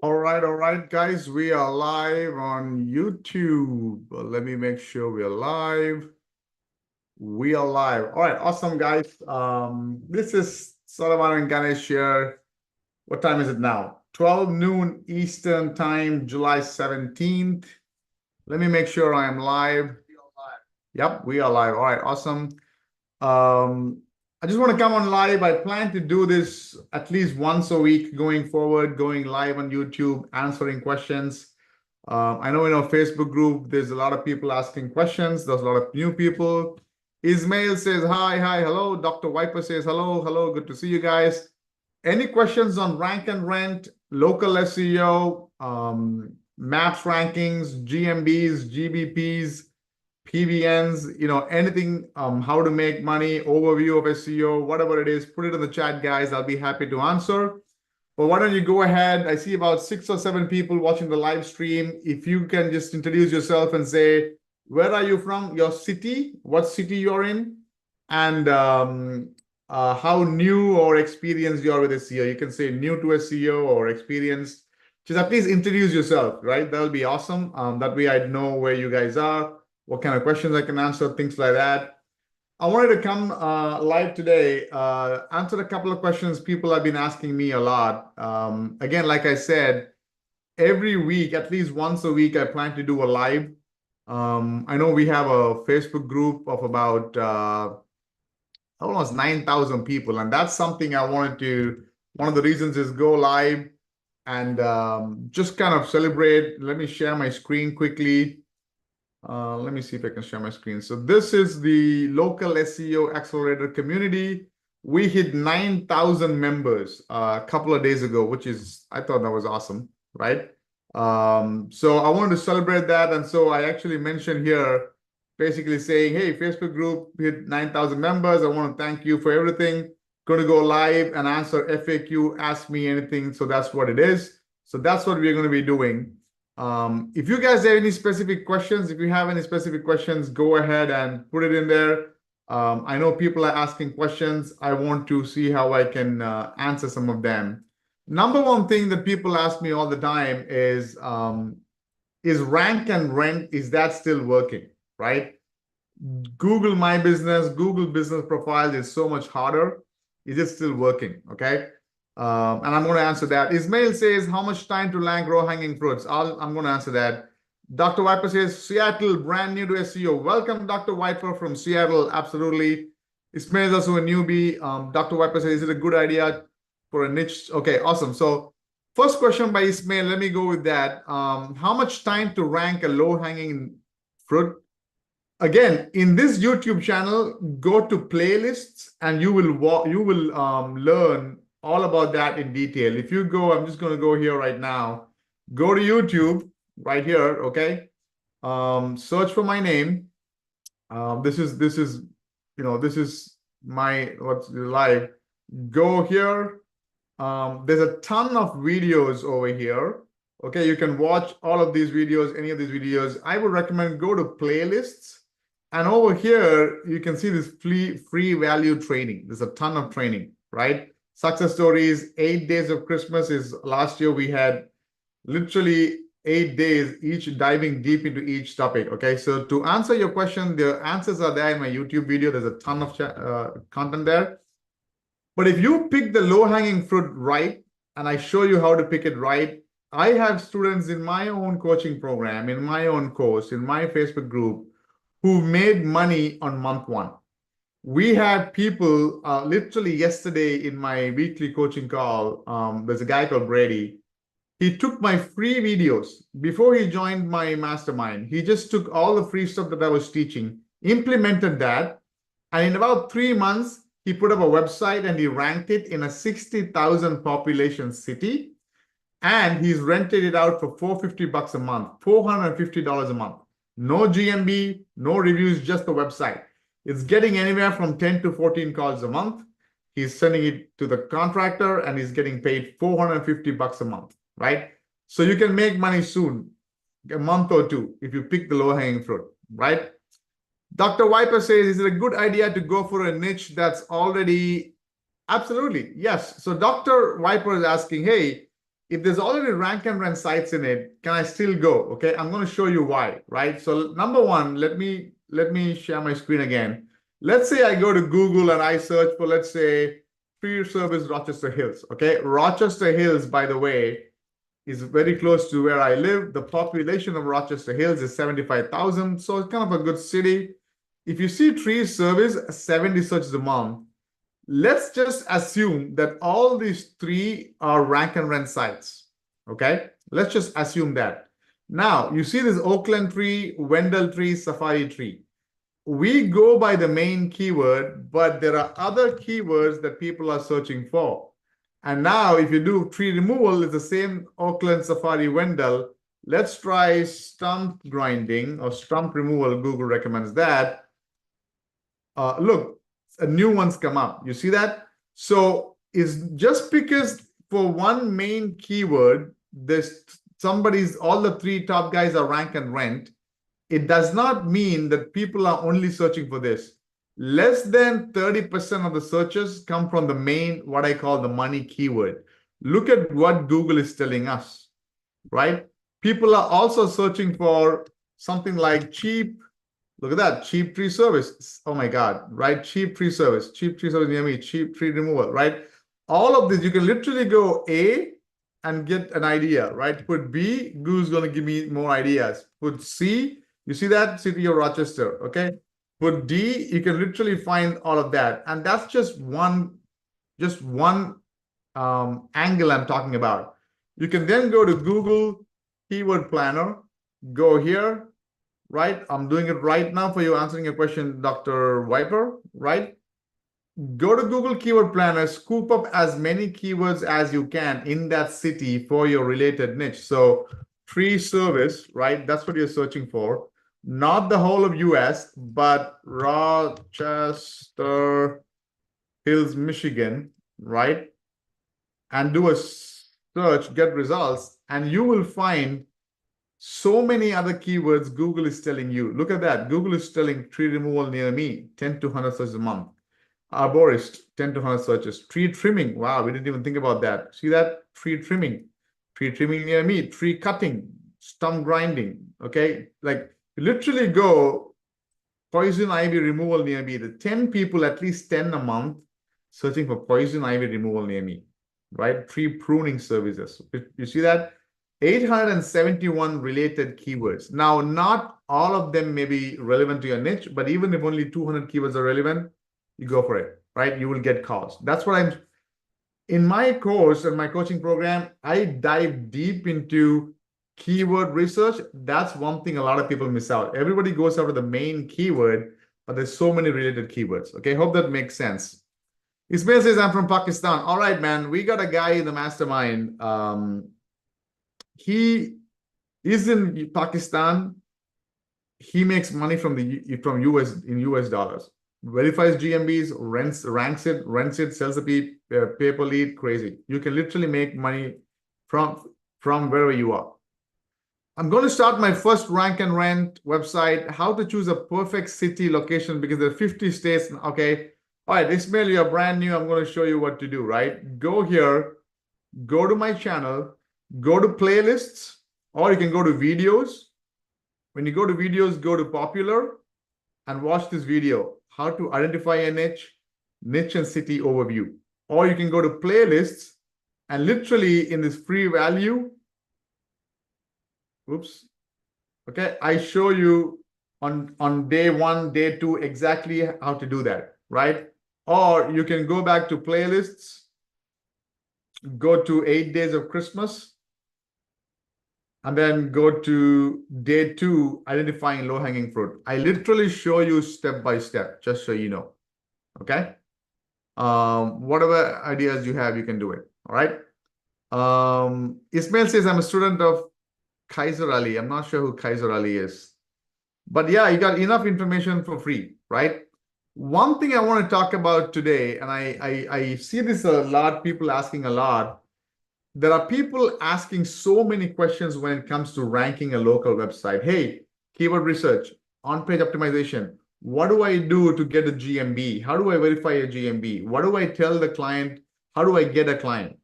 All right, guys, we are live on YouTube. Let me make sure we are live. We are live. All right, awesome, guys. This is Saravanan Ganesh here. What time is it now? 12 noon Eastern Time, July 17th. Let me make sure I am live. Yep, we are live. All right, awesome. I just want to come on live. I plan to do this at least once a week going forward, going live on YouTube, answering questions. I know in our Facebook group, there's a lot of people asking questions. There's a lot of new people. Ismail says, hi, hello. Dr. Viper says, hello. Good to see you guys. Any questions on rank and rent, local SEO, maps rankings, GMBs, GBPs, PBNs, anything, how to make money, overview of SEO, whatever it is, put it in the chat, guys. I'll be happy to answer. But why don't you go ahead? I see about 6 or 7 people watching the live stream. If you can just introduce yourself and say, where are you from? Your city, what city you're in, and how new or experienced you are with SEO. You can say new to SEO or experienced. Just at least introduce yourself, right? That'll be awesome. That way I know where you guys are, what kind of questions I can answer, things like that. I wanted to come live today, answer a couple of questions people have been asking me a lot. Again, like I said, every week, at least once a week, I plan to do a live. I know we have a Facebook group of about almost 9,000 people, and that's something I wanted to, one of the reasons is go live and just kind of celebrate. Let me share my screen quickly. Let me see if I can share my screen. So this is the local SEO accelerator community. We hit 9,000 members a couple of days ago, which is, I thought that was awesome, right? So I wanted to celebrate that. And so I actually mentioned here, basically saying, hey, Facebook group hit 9,000 members. I want to thank you for everything. Going to go live and answer FAQ, ask me anything. So that's what it is. So that's what we're going to be doing. If you guys have any specific questions, if you have any specific questions, go ahead and put it in there. I know people are asking questions. I want to see how I can answer some of them. Number one thing that people ask me all the time is rank and rent, is that still working, right? Google My Business, Google Business Profiles is so much harder. Is it still working? Okay. And I'm going to answer that. Ismail says, how much time to rank low-hanging fruits? I'm going to answer that. Dr. Viper says, Seattle, brand new to SEO. Welcome, Dr. Viper from Seattle. Absolutely. Ismail is also a newbie. Dr. Viper says, is it a good idea for a niche? Okay, awesome. So first question by Ismail, let me go with that. How much time to rank a low-hanging fruit? Again, in this YouTube channel, go to playlists and you will learn all about that in detail. If you go, I'm just going to go here right now. Go to YouTube right here, okay? Search for my name. This is my what's live. Go here. There's a ton of videos over here. Okay, you can watch all of these videos, any of these videos. I would recommend go to playlists. And over here, you can see this free value training. There's a ton of training, right? Success stories, 8 days of Christmas is last year. We had literally 8 days, each diving deep into each topic. Okay, so to answer your question, the answers are there in my YouTube video. There's a ton of content there. But if you pick the low-hanging fruit right, and I show you how to pick it right, I have students in my own coaching program, in my own course, in my Facebook group, who made money on month 1. We had people literally yesterday in my weekly coaching call. There's a guy called Brady. He took my free videos before he joined my mastermind. He just took all the free stuff that I was teaching, implemented that, and in about 3 months, he put up a website and he ranked it in a 60,000 population city, and he's rented it out for $450 a month, $450 a month. No GMB, no reviews, just the website. It's getting anywhere from 10 to 14 calls a month. He's sending it to the contractor and he's getting paid $450 a month, right? So you can make money soon, a month or two, if you pick the low-hanging fruit, right? Dr. Viper says, is it a good idea to go for a niche that's already... Absolutely, yes. So Dr. Viper is asking, hey, if there's already rank and rent sites in it, can I still go? Okay, I'm going to show you why, right? So number one, let me share my screen again. Let's say I go to Google and I search for, let's say, free service Rochester Hills. Okay, Rochester Hills, by the way, is very close to where I live. The population of Rochester Hills is 75,000, so it's kind of a good city. If you see tree service, 70 searches a month, let's just assume that all these three are rank and rent sites. Okay, let's just assume that. Now, you see this Oakland tree, Wendell tree, Safari tree. We go by the main keyword, but there are other keywords that people are searching for. And now, if you do tree removal, it's the same Oakland, Safari, Wendell. Let's try stump grinding or stump removal. Google recommends that. Look, new ones come up. You see that? So it's just because for one main keyword, there's all the three top guys are rank and rent. It does not mean that people are only searching for this. Less than 30% of the searches come from the main, what I call the money keyword. Look at what Google is telling us, right? People are also searching for something like cheap. Look at that, cheap tree service. Oh my God, right? Cheap tree service near me, cheap tree removal, right? All of this, you can literally go A and get an idea, right? Put B, Google's going to give me more ideas. Put C, you see that? City of Rochester, okay? Put D, you can literally find all of that. And that's just one angle I'm talking about. You can then go to Google Keyword Planner, go here, right? I'm doing it right now for you, answering your question, Dr. Viper, right? Go to Google Keyword Planner, scoop up as many keywords as you can in that city for your related niche. So tree service, right? That's what you're searching for. Not the whole of US, but Rochester Hills, Michigan, right? And do a search, get results, and you will find so many other keywords Google is telling you. Look at that. Google is telling tree removal near me, 10 to 100 searches a month. Arborist, 10 to 100 searches. Tree trimming. Wow, we didn't even think about that. See that? Tree trimming. Tree trimming near me. Tree cutting. Stump grinding. Okay? Like, literally go poison ivy removal near me. The 10 people, at least 10 a month, searching for poison ivy removal near me. Right? Tree pruning services. You see that? 871 related keywords. Now, not all of them may be relevant to your niche, but even if only 200 keywords are relevant, you go for it, right? You will get calls. That's what in my course and my coaching program, I dive deep into keyword research. That's one thing a lot of people miss out. Everybody goes after the main keyword, but there's so many related keywords. Okay, hope that makes sense. Ismail says, I'm from Pakistan. All right, man, we got a guy in the mastermind. He is in Pakistan. He makes money from US dollars. Verifies GMBs, ranks it, sells the pay per lead, crazy. You can literally make money from wherever you are. I'm going to start my first rank and rent website, how to choose a perfect city location, because there are 50 states. Okay. All right, Ismail, you're brand new. I'm going to show you what to do, right? Go here, go to my channel, go to playlists, or you can go to videos. When you go to videos, go to popular and watch this video, how to identify a niche and city overview. Or you can go to playlists and literally in this free value, oops, okay, I show you on day 1, day 2, exactly how to do that, right? Or you can go back to playlists, go to 8 days of Christmas, and then go to day 2, identifying low-hanging fruit. I literally show you step by step, just so you know, okay? Whatever ideas you have, you can do it, all right? Ismail says, I'm a student of Kaiser Ali. I'm not sure who Kaiser Ali is. But yeah, you got enough information for free, right? One thing I want to talk about today, and I see this a lot, people asking a lot. There are people asking so many questions when it comes to ranking a local website. Hey, keyword research, on-page optimization. What do I do to get a GMB? How do I verify a GMB? What do I tell the client? How do I get a client?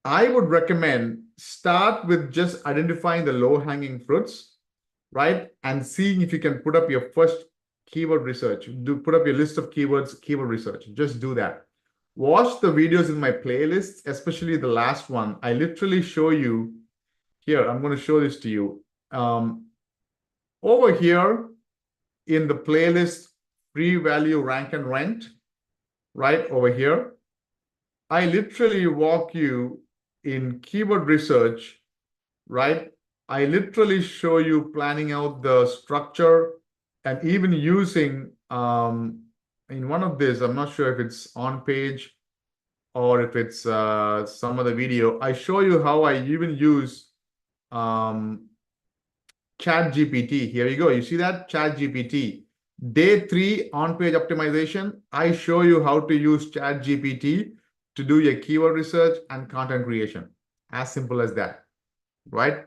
I would recommend start with just identifying the low-hanging fruits, right? And seeing if you can put up your first keyword research. Put up your list of keywords, keyword research. Just do that. Watch the videos in my playlists, especially the last one. I literally show you here. I'm going to show this to you. Over here in the playlist, free value rank and rent, right over here, I literally walk you in keyword research, right? I literally show you planning out the structure and even using, in one of these, I'm not sure if it's on page or if it's some other video, I show you how I even use ChatGPT. Here you go. You see that? ChatGPT. Day 3 on-page optimization. I show you how to use ChatGPT to do your keyword research and content creation. As simple as that, right?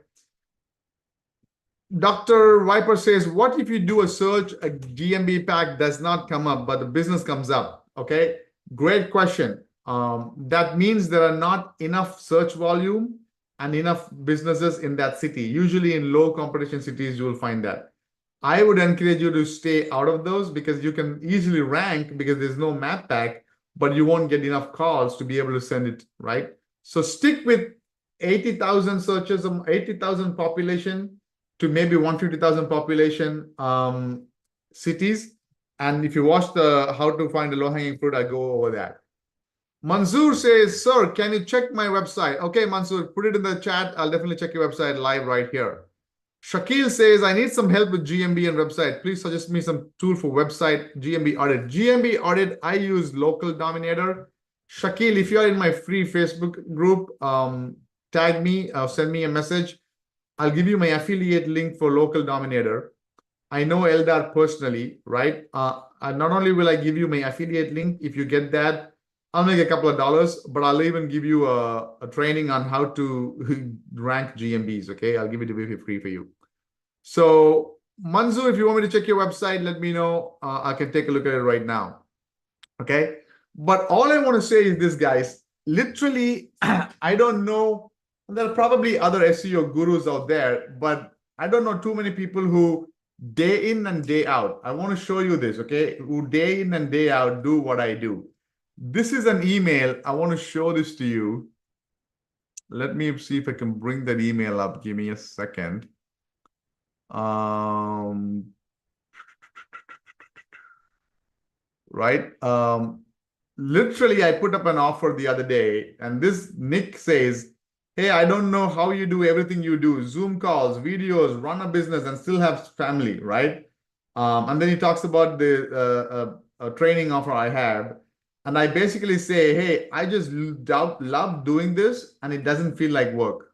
Dr. Viper says, what if you do a search, a GMB pack does not come up, but the business comes up? Okay, great question. That means there are not enough search volume and enough businesses in that city. Usually in low competition cities, you will find that. I would encourage you to stay out of those because you can easily rank because there's no map pack, but you won't get enough calls to be able to send it, right? So stick with 80,000 searches, 80,000 population to maybe 150,000 population cities. And if you watch the how to find the low-hanging fruit, I go over that. Mansoor says, sir, can you check my website? Okay, Mansoor, put it in the chat. I'll definitely check your website live right here. Shakil says, I need some help with GMB and website. Please suggest me some tool for website GMB audit. GMB audit, I use Local Dominator. Shakil, if you are in my free Facebook group, tag me, send me a message. I'll give you my affiliate link for Local Dominator. I know Eldar personally, right? Not only will I give you my affiliate link, if you get that, I'll make a couple of dollars, but I'll even give you a training on how to rank GMBs, okay? I'll give it away for free for you. So, Manzu, if you want me to check your website, let me know. I can take a look at it right now, okay? But all I want to say is this, guys. Literally, I don't know. There are probably other SEO gurus out there, but I don't know too many people who day in and day out. I want to show you this, okay? Who day in and day out do what I do. This is an email. I want to show this to you. Let me see if I can bring that email up. Give me a second. Right. Literally, I put up an offer the other day, and this Nick says, hey, I don't know how you do everything you do. Zoom calls, videos, run a business, and still have family, right? And then he talks about the training offer I have. And I basically say, hey, I just love doing this, and it doesn't feel like work,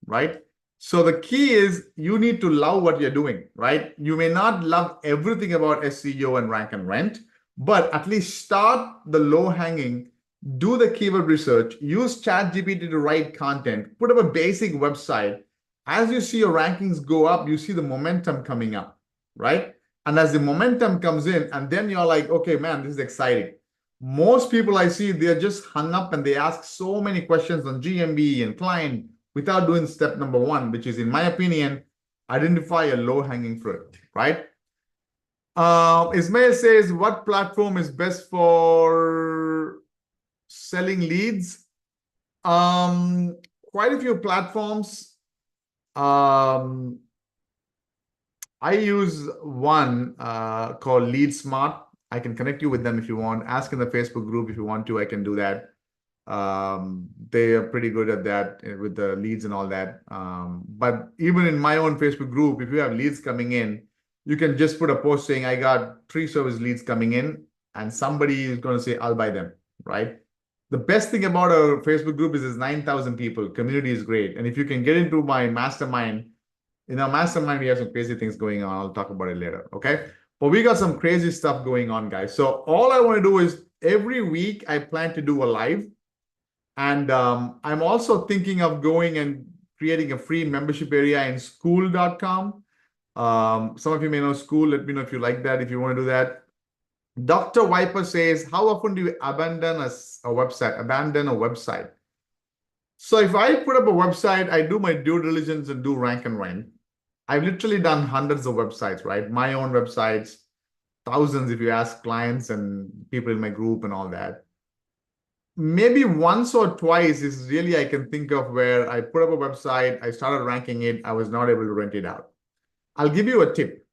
right? So the key is you need to love what you're doing, right? You may not love everything about SEO and rank and rent, but at least start the low hanging, do the keyword research, use ChatGPT to write content, put up a basic website. As you see your rankings go up, you see the momentum coming up, right? And as the momentum comes in, and then you're like, okay, man, this is exciting. Most people I see, they're just hung up and they ask so many questions on GMB and client without doing step number 1, which is, in my opinion, identify a low-hanging fruit, right? Ismail says, what platform is best for selling leads? Quite a few platforms. I use one called Lead Smart. I can connect you with them if you want. Ask in the Facebook group if you want to. I can do that. They are pretty good at that with the leads and all that. But even in my own Facebook group, if you have leads coming in, you can just put a post saying, I got 3 service leads coming in, and somebody is going to say, I'll buy them, right? The best thing about our Facebook group is there's 9,000 people. Community is great. And if you can get into my mastermind, in our mastermind, we have some crazy things going on. I'll talk about it later, okay? But we got some crazy stuff going on, guys. So all I want to do is every week I plan to do a live. And I'm also thinking of going and creating a free membership area in school.com. Some of you may know School. Let me know if you like that, if you want to do that. Dr. Viper says, how often do you abandon a website? So if I put up a website, I do my due diligence and do rank and rank. I've literally done hundreds of websites, right? My own websites, thousands if you ask clients and people in my group and all that. Maybe once or twice is really I can think of where I put up a website, I started ranking it, I was not able to rent it out. I'll give you a tip.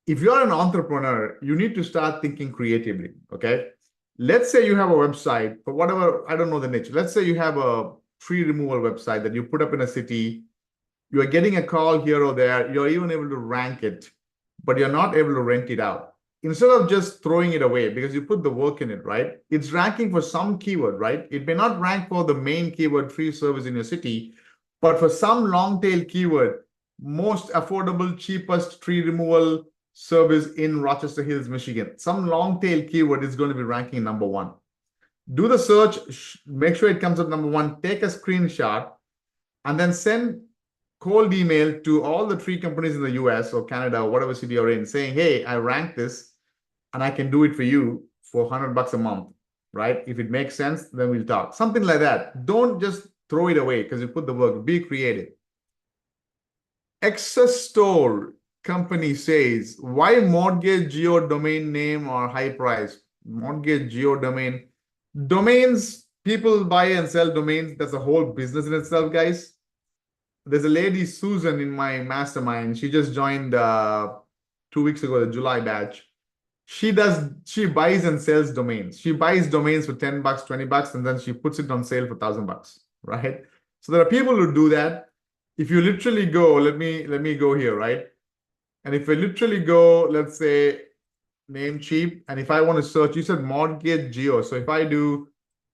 If you're an entrepreneur, you need to start thinking creatively, okay? Let's say you have a website for whatever, I don't know the niche. Let's say you have a tree removal website that you put up in a city. You are getting a call here or there. You're even able to rank it, but you're not able to rent it out. Instead of just throwing it away because you put the work in it, right? It's ranking for some keyword, right? It may not rank for the main keyword tree service in your city, but for some long tail keyword, most affordable, cheapest tree removal service in Rochester Hills, Michigan. Some long tail keyword is going to be ranking number one. Do the search, make sure it comes up number one, take a screenshot, and then send cold email to all the tree companies in the US or Canada or whatever city you're in saying, hey, I ranked this and I can do it for you for $100 a month, right? If it makes sense, then we'll talk. Something like that. Don't just throw it away because you put the work. Be creative. Excess store company says, why mortgage geo domain name or high price? Mortgage geo domain. Domains, people buy and sell domains. That's a whole business in itself, guys. There's a lady, Susan, in my mastermind. She just joined 2 weeks ago, the July batch. She buys and sells domains. She buys domains for $10, $20, and then she puts it on sale for $1,000, right? So there are people who do that. If you literally go, let me go here, right? And if I literally go, let's say Namecheap, and if I want to search, you said mortgage geo. So if I do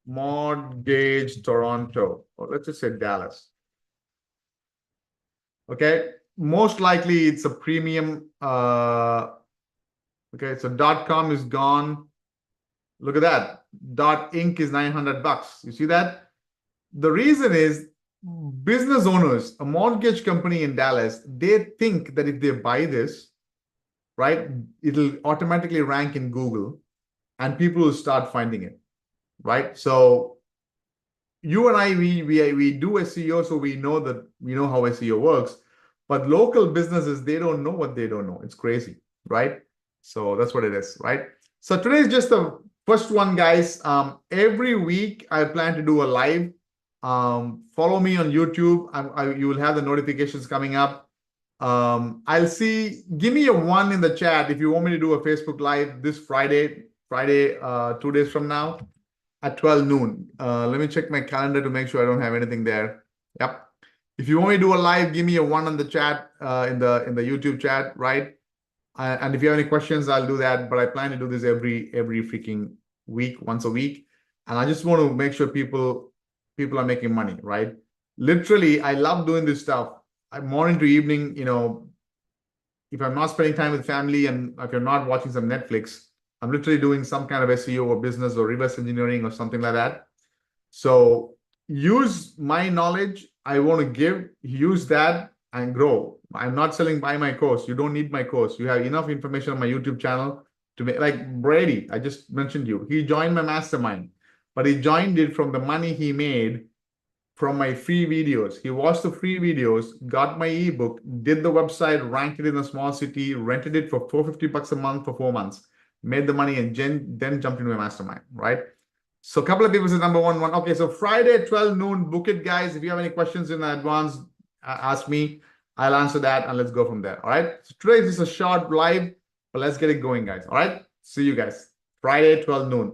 mortgage Toronto, or let's just say Dallas. Okay, most likely it's a premium. Okay, so .com is gone. Look at that. .inc is $900. You see that? The reason is business owners, a mortgage company in Dallas, they think that if they buy this, right, it'll automatically rank in Google and people will start finding it, right? So you and I, we do SEO, so we know how SEO works. But local businesses, they don't know what they don't know. It's crazy, right? So that's what it is, right? So today is just the first one, guys. Every week I plan to do a live. Follow me on YouTube. You will have the notifications coming up. I'll see. Give me a 1 in the chat if you want me to do a Facebook Live this Friday, 2 days from now at 12 noon. Let me check my calendar to make sure I don't have anything there. Yep. If you want me to do a live, give me a 1 on the chat, in the YouTube chat, right? And if you have any questions, I'll do that. But I plan to do this every freaking week, once a week. And I just want to make sure people are making money, right? Literally, I love doing this stuff. Morning to evening, if I'm not spending time with family and if you're not watching some Netflix, I'm literally doing some kind of SEO or business or reverse engineering or something like that. So use my knowledge. I want to give, use that and grow. I'm not selling buy my course. You don't need my course. You have enough information on my YouTube channel to make, like Brady, I just mentioned you. He joined my mastermind, but he joined it from the money he made from my free videos. He watched the free videos, got my ebook, did the website, ranked it in a small city, rented it for $450 a month for 4 months, made the money, and then jumped into my mastermind, right? So a couple of people said number one. Okay, so Friday, 12 noon, book it, guys. If you have any questions in advance, ask me. I'll answer that, and let's go from there, all right? So today is just a short live, but let's get it going, guys, all right? See you guys. Friday, 12 noon.